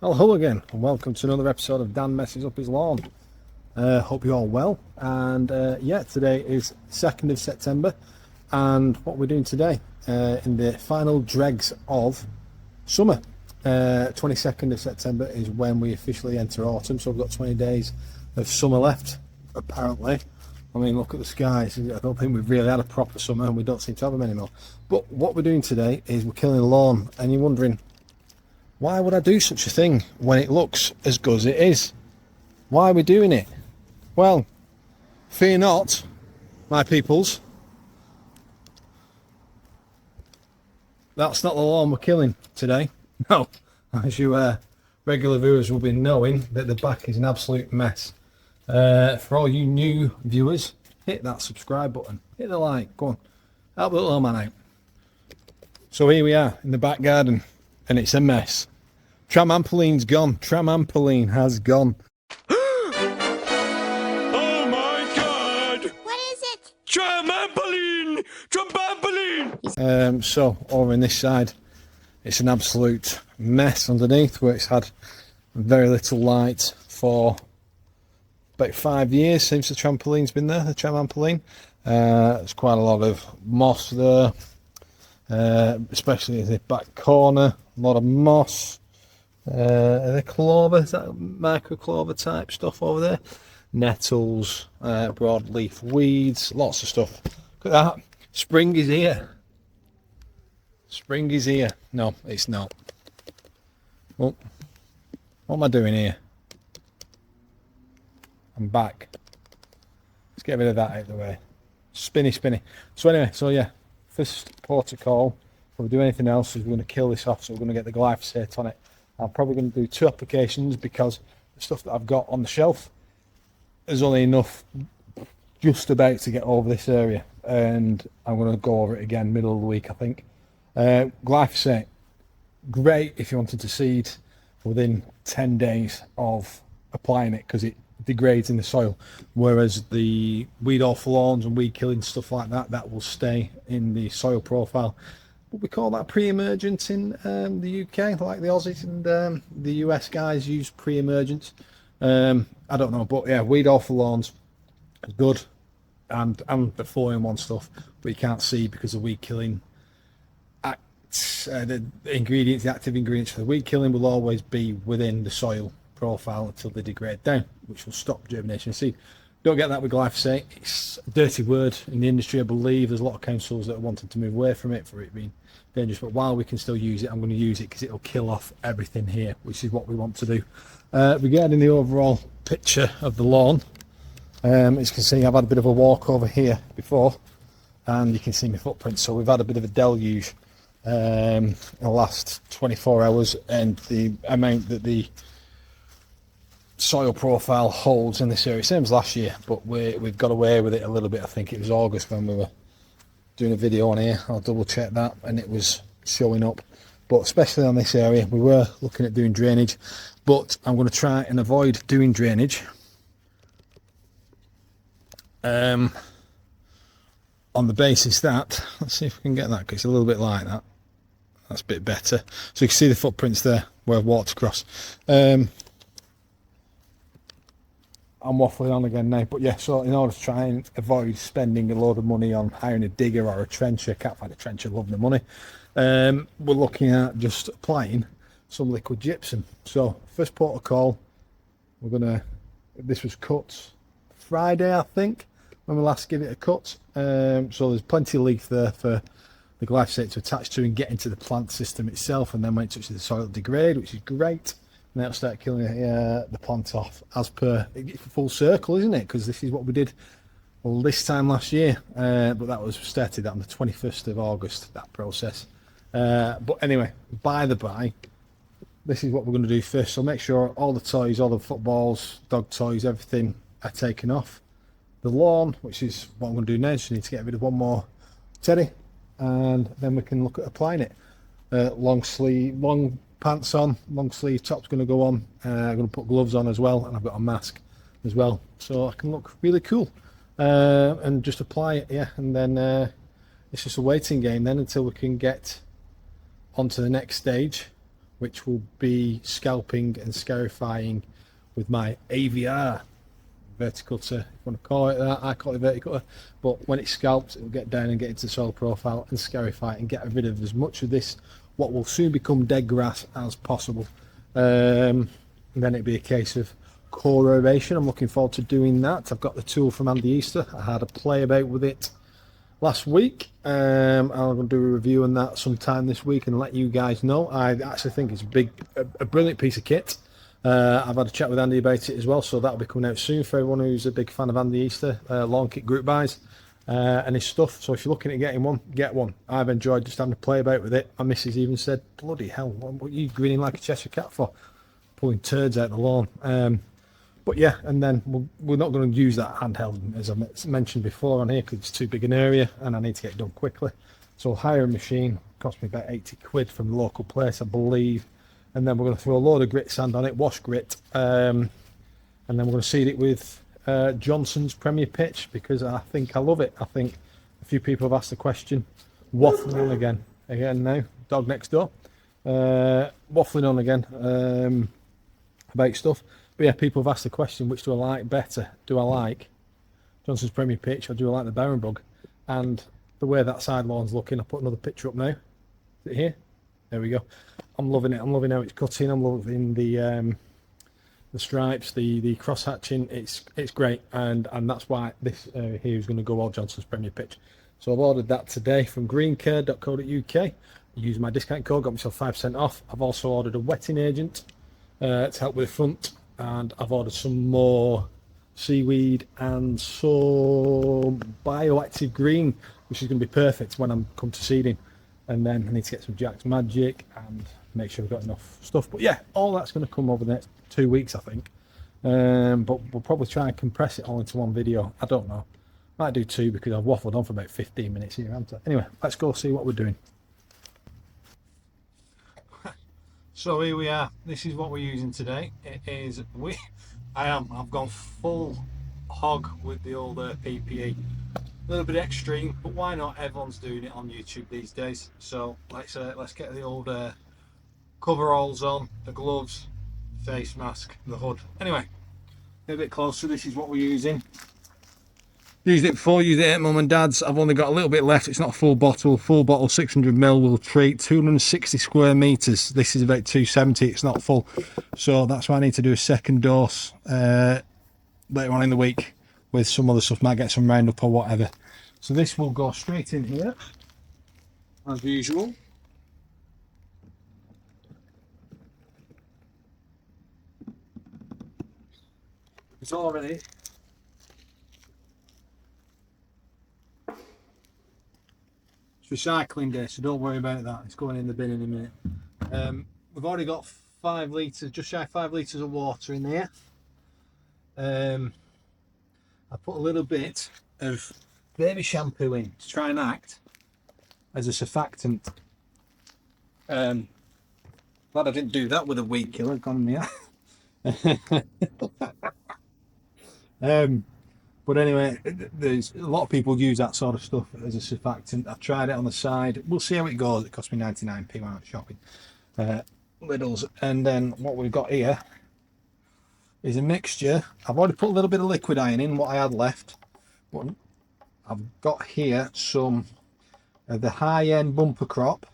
Well, hello again, and welcome to another episode of Dan Messes Up His Lawn. Hope you're all well. And yeah, today is 2nd of September, and what we're doing today in the final dregs of summer. 22nd of September is when we officially enter autumn, so we've got 20 days of summer left, apparently. I mean, look at the skies. I don't think we've really had a proper summer, and we don't seem to have them anymore. But what we're doing today is we're killing the lawn, and you're wondering, why would I do such a thing when it looks as good as it is? Why are we doing it? Well, fear not, my peoples. That's not the lawn we're killing today. No, as you regular viewers will be knowing that the back is an absolute mess. For all you new viewers, hit that subscribe button, hit the like, go on, help the little man out. So here we are in the back garden, and it's a mess. Tramampoline's gone. Tramampoline has gone. Oh my god! What is it? Tramampoline! Tramampoline! So over in this side, it's an absolute mess underneath, where it's had very little light for about 5 years since the trampoline's been there, the tramampoline. There's quite a lot of moss there, especially in the back corner, a lot of moss. The clover, is that micro clover type stuff over there? Nettles, broadleaf weeds, lots of stuff. Look at that. Spring is here. Spring is here. No, it's not. Well, what am I doing here? I'm back. Let's get rid of that out of the way. Spinny. So anyway, so yeah, first protocol, if we do anything else, is we're going to kill this off, so we're going to get the glyphosate on it. I'm probably going to do 2 applications because the stuff that I've got on the shelf is only enough just about to get over this area, and I'm going to go over it again middle of the week, I think. Glyphosate, great if you wanted to seed within 10 days of applying it, because it degrades in the soil, whereas the weed off lawns and weed killing stuff like that, that will stay in the soil profile. But we call that pre-emergent in the UK, like the Aussies and the US guys use pre-emergent. I don't know, but yeah, weed off lawns is good, and the 4-in-1 stuff, but you can't see because the weed killing the ingredients, the active ingredients for the weed killing will always be within the soil profile until they degrade down, which will stop germination of seed. Don't get that with glyphosate. It's a dirty word in the industry, I believe. There's a lot of councils that are wanting to move away from it for it being dangerous, but while we can still use it, I'm going to use it because it'll kill off everything here, which is what we want to do. Regarding the overall picture of the lawn, as you can see, I've had a bit of a walk over here before, and you can see my footprints. So we've had a bit of a deluge in the last 24 hours, and the amount that the soil profile holds in this area, same as last year, but we've got away with it a little bit. I think it was August when we were doing a video on here. I'll double check that, and it was showing up. But especially on this area, we were looking at doing drainage, but I'm going to try and avoid doing drainage on the basis that, let's see if we can get that, because it's a little bit like that. That's a bit better. So you can see the footprints there where I've walked across. I'm waffling on again now, but yeah, so in order to try and avoid spending a load of money on hiring a digger or a trencher, can't find a trencher, love the money, we're looking at just applying some liquid gypsum. So first protocol, this was cut Friday, I think, when we last give it a cut. So there's plenty of leaf there for the glyphosate to attach to and get into the plant system itself, and then when it touches the soil, degrade, which is great. And that'll start killing the plant off as per full circle, isn't it? Because this is what we did this time last year, but that was started on the 21st of August, that process. But anyway, by the by, this is what we're going to do first. So make sure all the toys, all the footballs, dog toys, everything are taken off the lawn, which is what I'm going to do now. Just need to get rid of one more teddy, and then we can look at applying it. Long pants on, long sleeve top's going to go on. I'm going to put gloves on as well, and I've got a mask as well, so I can look really cool, and just apply it. Yeah, and then it's just a waiting game then until we can get onto the next stage, which will be scalping and scarifying with my AVR verticulture, if you want to call it that. I call it verticulture, but when it scalps, it will get down and get into soil profile and scarify and get rid of as much of this, what will soon become dead grass, as possible. And then it'd be a case of core renovation. I'm looking forward to doing that. I've got the tool from Andy Easter. I had a play about with it last week. I'm going to do a review on that sometime this week and let you guys know. I actually think it's a brilliant piece of kit. I've had a chat with Andy about it as well, so that'll be coming out soon for everyone who's a big fan of Andy Easter, lawn kit group buys, and his stuff. So if you're looking at getting one, get one. I've enjoyed just having to play about with it. My missus even said, bloody hell, what are you grinning like a Cheshire cat for? Pulling turds out the lawn. But yeah, and then we're not going to use that handheld, as I mentioned before on here, because it's too big an area and I need to get it done quickly. So I'll hire a machine, cost me about 80 quid from the local place, I believe. And then we're going to throw a load of grit sand on it, wash grit, and then we're going to seed it with Johnson's Premier Pitch, because I think I love it. I think a few people have asked the question, waffling on again now, dog next door, waffling on again about stuff. But yeah, people have asked the question, which do I like better? Do I like Johnson's Premier Pitch or do I like the Barren Bug? And the way that side lawn's looking, I'll put another picture up now. Is it here? There we go. I'm loving it. I'm loving how it's cutting. I'm loving the stripes, the cross hatching. It's great, and that's why this here is going to go all Johnson's Premier Pitch. So I've ordered that today from greencare.co.uk. Using my discount code, got myself 5% off. I've also ordered a wetting agent to help with the front, and I've ordered some more seaweed and some bioactive green, which is going to be perfect when I'm come to seeding. And then I need to get some Jack's Magic and make sure we've got enough stuff. But yeah, all that's going to come over the next 2 weeks, I think. But we'll probably try and compress it all into one video. I don't know. Might do two, because I've waffled on for about 15 minutes here, haven't I? Anyway, let's go see what we're doing. So here we are. This is what we're using today. I've gone full hog with the old PPE. A little bit extreme, but why not? Everyone's doing it on YouTube these days. So let's get the old coveralls on, the gloves, face mask, the hood. Anyway, a bit closer. This is what we're using. Used it before, used it at mum and dad's. I've only got a little bit left. It's not a full bottle. Full bottle 600ml will treat 260 square meters. This is about 270. It's not full, so that's why I need to do a second dose later on in the week with some other stuff. Might get some Roundup or whatever. So this will go straight in here as usual. It's already recycling day, so don't worry about that. It's going in the bin in a minute. We've already got 5 litres, just shy of 5 litres of water in there. I put a little bit of baby shampoo in to try and act as a surfactant. Glad I didn't do that with a weed killer gone in there. But anyway, there's a lot of people use that sort of stuff as a surfactant. I've tried it on the side. We'll see how it goes. It cost me 99p when I went shopping. Lidl's. And then what we've got here is a mixture. I've already put a little bit of liquid iron in, what I had left. But I've got here some of the high-end bumper crop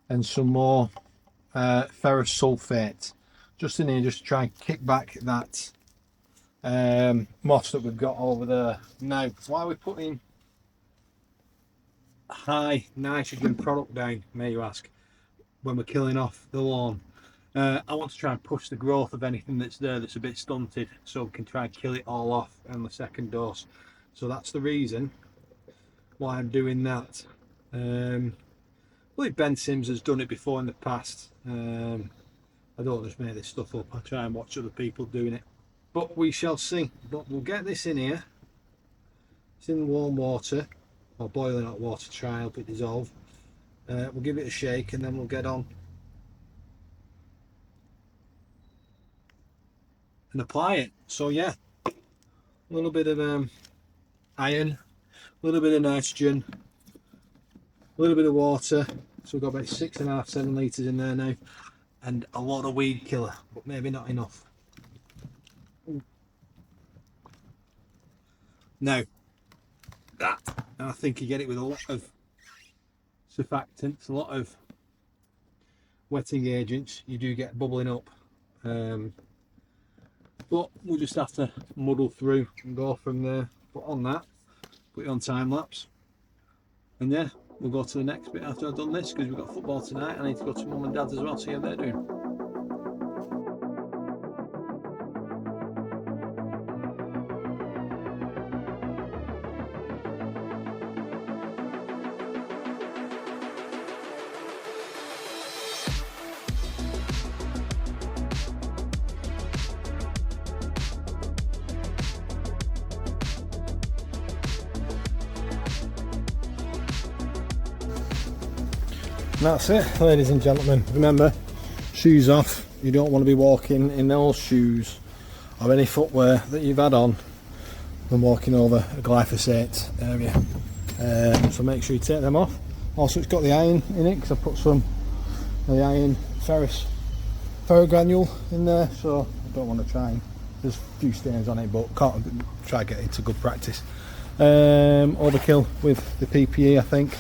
and some more ferrous sulfate. Just in here, just to try and kick back that moss that we've got over there. Now, why are we putting high nitrogen product down, may you ask, when we're killing off the lawn? I want to try and push the growth of anything that's there that's a bit stunted, so we can try and kill it all off on the second dose. So that's the reason why I'm doing that. I believe Ben Sims has done it before in the past. I don't just make this stuff up, I try and watch other people doing it. But we shall see. But we'll get this in here. It's in warm water, or boiling hot water to try and help it dissolve. We'll give it a shake and then we'll get on and apply it. So yeah, a little bit of iron, a little bit of nitrogen, a little bit of water. So we've got about 6.5, 7 litres in there now. and a lot of weed killer, but maybe not enough. Now, that, and I think you get it with a lot of surfactants, a lot of wetting agents, you do get bubbling up. But we'll just have to muddle through and go from there. But on that, put it on time lapse, and yeah, we'll go to the next bit after I've done this, because we've got football tonight. I need to go to mum and dad's as well, see how they're doing. And that's it, ladies and gentlemen. Remember, shoes off. You don't want to be walking in those shoes or any footwear that you've had on when walking over a glyphosate area. So make sure you take them off. Also, it's got the iron in it, because I put some of the iron ferrous granule in there, so I don't want to try and, there's a few stains on it, but can't try to get into good practice. Overkill with the PPE, I think,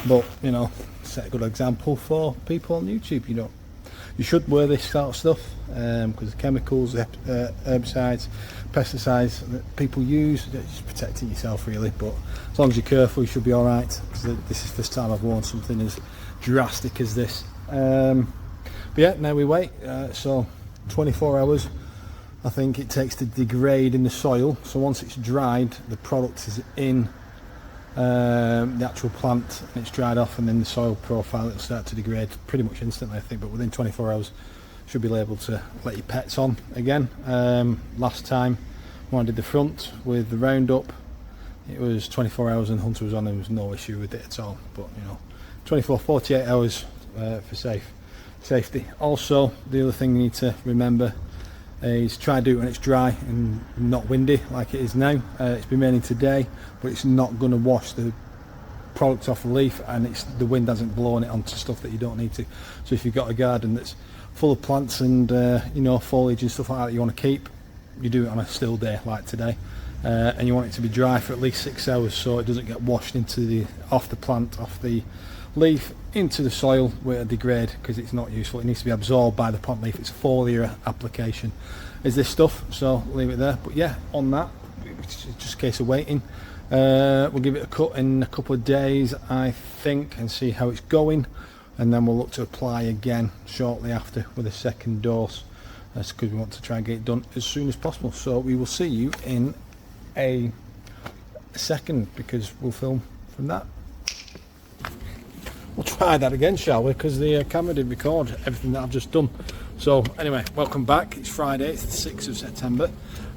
but you know, set a good example for people on YouTube. You should wear this sort of stuff, because the chemicals, herbicides, pesticides that people use, it's just protecting yourself really. But as long as you're careful, you should be all right. This is the first time I've worn something as drastic as this. But yeah, now we wait. So 24 hours I think it takes to degrade in the soil. So once it's dried, the product is in the actual plant and it's dried off, and then the soil profile, it'll start to degrade pretty much instantly, I think, but within 24 hours should be able to let your pets on again. Last time when I did the front with the Roundup, it was 24 hours and Hunter was on, and there was no issue with it at all. But you know, 48 hours for safety. Also, the other thing you need to remember is try to do it when it's dry and not windy like it is now. It's been raining today, but it's not going to wash the product off the leaf, and the wind hasn't blown it onto stuff that you don't need to. So if you've got a garden that's full of plants and you know, foliage and stuff like that you want to keep, you do it on a still day like today, and you want it to be dry for at least 6 hours so it doesn't get washed off the plant, off the leaf into the soil where it degrade, because it's not useful. It needs to be absorbed by the plant leaf. It's a foliar application is this stuff, so leave it there. But yeah, on that, it's just a case of waiting. We'll give it a cut in a couple of days, I think, and see how it's going, and then we'll look to apply again shortly after with a second dose. That's because we want to try and get it done as soon as possible. So we will see you in a second, because we'll film from that. We'll try that again, shall we? Because the camera did record everything that I've just done. So anyway, welcome back. It's Friday, it's the 6th of September,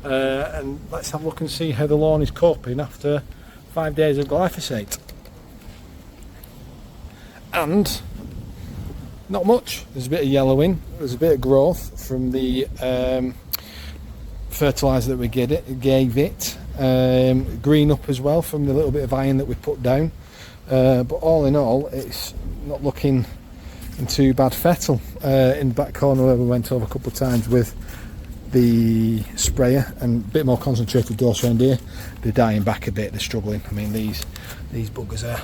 and let's have a look and see how the lawn is coping after 5 days of glyphosate. And not much. There's a bit of yellowing, there's a bit of growth from the fertiliser that we gave it, green up as well from the little bit of iron that we put down. But all in all, it's not looking in too bad fettle. In the back corner where we went over a couple of times with the sprayer, and a bit more concentrated dose around here, they're dying back a bit, they're struggling. I mean, these buggers are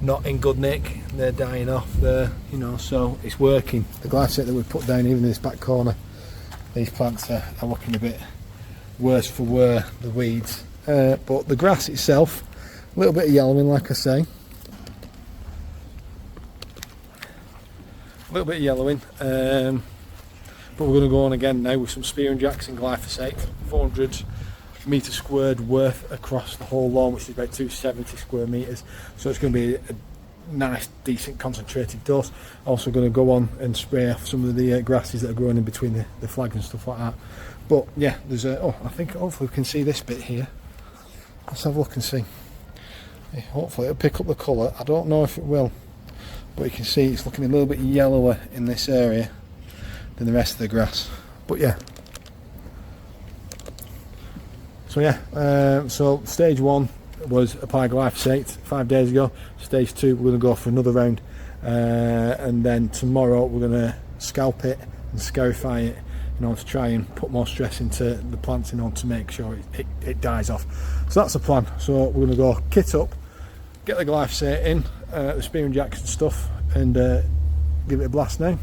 not in good nick, they're dying off there, you know, so it's working. The glyphosate that we put down, even in this back corner, these plants are looking a bit worse for wear, the weeds. But the grass itself, a little bit of yellowing, like I say. A little bit of yellowing, but we're going to go on again now with some spear and jacks and glyphosate, 400 metre squared worth across the whole lawn, which is about 270 square metres. So it's going to be a nice, decent, concentrated dose. Also going to go on and spray off some of the grasses that are growing in between the flags and stuff like that. But yeah, there's I think hopefully we can see this bit here. Let's have a look and see. Hopefully it'll pick up the colour. I don't know if it will, but you can see it's looking a little bit yellower in this area than the rest of the grass. But yeah, so yeah, so stage 1 was apply glyphosate 5 days ago. Stage 2, we're going to go for another round, and then tomorrow we're going to scalp it and scarify it in order to try and put more stress into the plants in order to make sure it dies off. So that's the plan. So we're going to go kit up, get the glyphosate in, the spear jacks and stuff, and give it a blast now.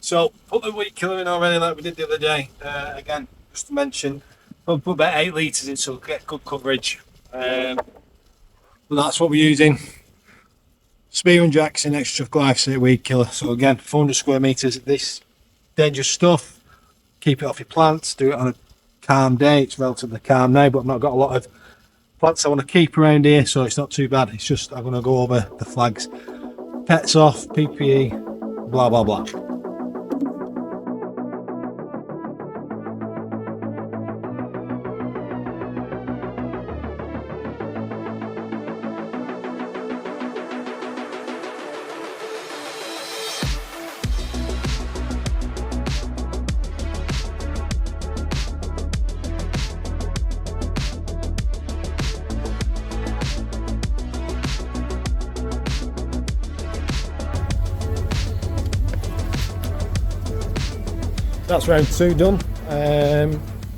So put the weed killer in already like we did the other day. Again, just to mention, we'll put about 8 litres in so we'll get good coverage. But that's what we're using. Spear and Jackson extra glyphosate weed killer. So again, 400 square metres of this dangerous stuff. Keep it off your plants, do it on a calm day. It's relatively calm now, but I've not got a lot of plants I want to keep around here, so it's not too bad. It's just I'm going to go over the flags. Pets off, PPE, blah blah blah. That's round 2 done.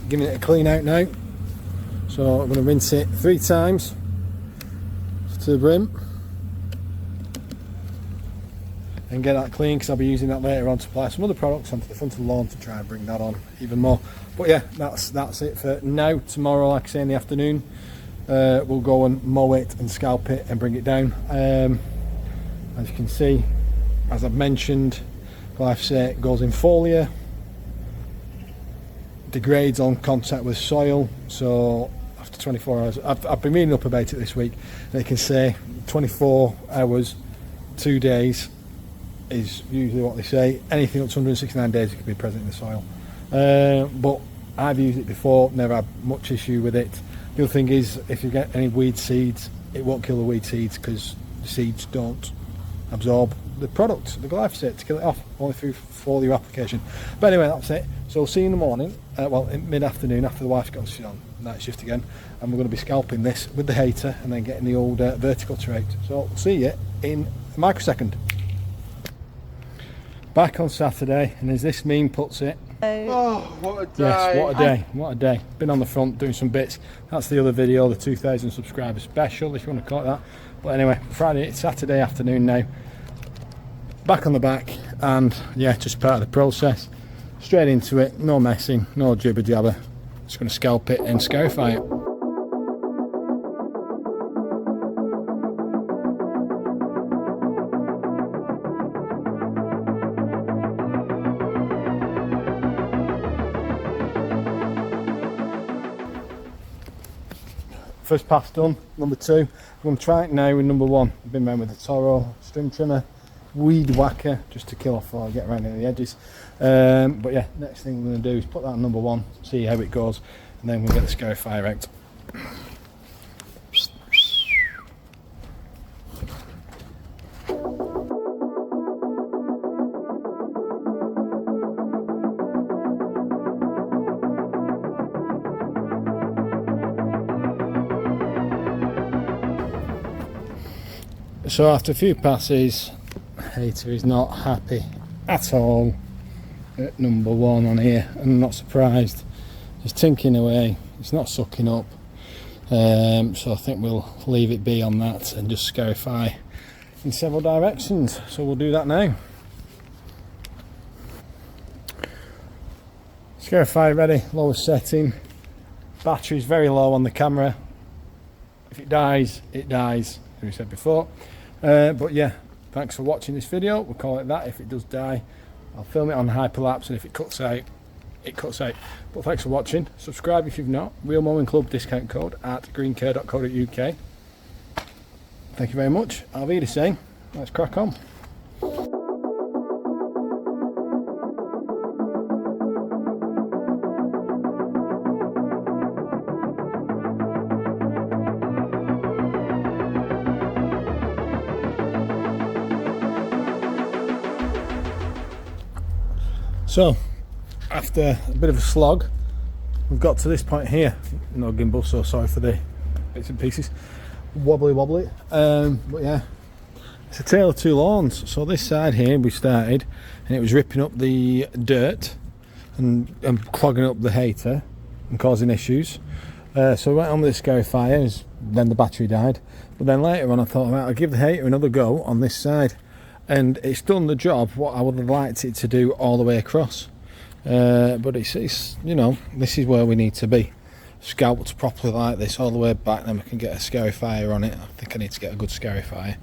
Giving it a clean out now. So I'm going to rinse it 3 times to the brim and get that clean, because I'll be using that later on to apply some other products onto the front of the lawn to try and bring that on even more. But yeah, that's it for now. Tomorrow, like I say, in the afternoon, we'll go and mow it and scalp it and bring it down. As you can see, as I've mentioned, glyphosate goes in foliar, degrades on contact with soil, so after 24 hours, I've been reading up about it this week, they can say 24 hours, 2 days is usually what they say. Anything up to 169 days it can be present in the soil. But I've used it before, never had much issue with it. The other thing is, if you get any weed seeds, it won't kill the weed seeds because the seeds don't absorb the product, the glyphosate, to kill it off, only through foliar application. But anyway, that's it. So we'll see you in the morning, well, in mid-afternoon, after the wife's got on night shift again, and we're going to be scalping this with the hater and then getting the old vertical trait. So we'll see you in a microsecond. Back on Saturday, and as this meme puts it, oh, what a day. Yes, what a day, what a day. Been on the front doing some bits. That's the other video, the 2,000 subscriber special, if you want to call it that. But anyway, Saturday afternoon now. Back on the back, and yeah, just part of the process. Straight into it, no messing, no jibber jabber. Just going to scalp it and scarify it. First pass done. Number 2, I'm going to try it now with number 1. I've been around with the Toro string trimmer, weed whacker, just to kill off or get around the edges. But yeah, next thing we're going to do is put that on number 1, see how it goes, and then we'll get the scarifier out. So after a few passes, hater is not happy at all at number 1 on here. I'm not surprised. He's tinking away, it's not sucking up. So I think we'll leave it be on that and just scarify in several directions. So we'll do that now. Scarify ready, lowest setting. Battery's very low on the camera. If it dies, it dies, as we said before. But yeah, thanks for watching this video. We'll call it that. If it does die, I'll film it on hyperlapse, and if it cuts out, it cuts out. But thanks for watching. Subscribe if you've not. Real Mowing Club discount code at greencare.co.uk. Thank you very much. I'll be the same. Let's crack on. So, after a bit of a slog, we've got to this point here. No gimbal, so sorry for the bits and pieces. wobbly. But yeah, it's a tale of two lawns. So this side here we started, and it was ripping up the dirt and clogging up the hater and causing issues. So I went on with the scarifier, then the battery died. But then later on I thought, right, I'll give the hater another go on this side, and it's done the job what I would have liked it to do all the way across. But it's you know, this is where we need to be, scalped properly like this all the way back. Then we can get a scarifier on it. I think I need to get a good scarifier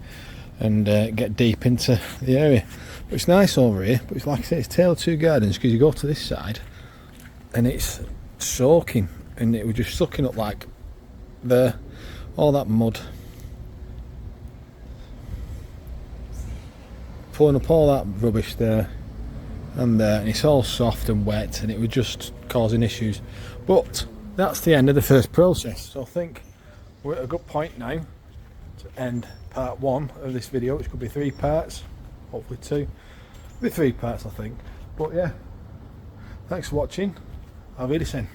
and get deep into the area. But it's nice over here, but it's like I say, it's tale of two gardens, because you go to this side and it's soaking, and it was just sucking up like all that mud, pulling up all that rubbish there and it's all soft and wet, and it was just causing issues. But that's the end of the first process, so I think we're at a good point now to end part one of this video, which could be 3 parts, hopefully 2, be 3 parts I think. But yeah, thanks for watching. Auf Wiedersehen.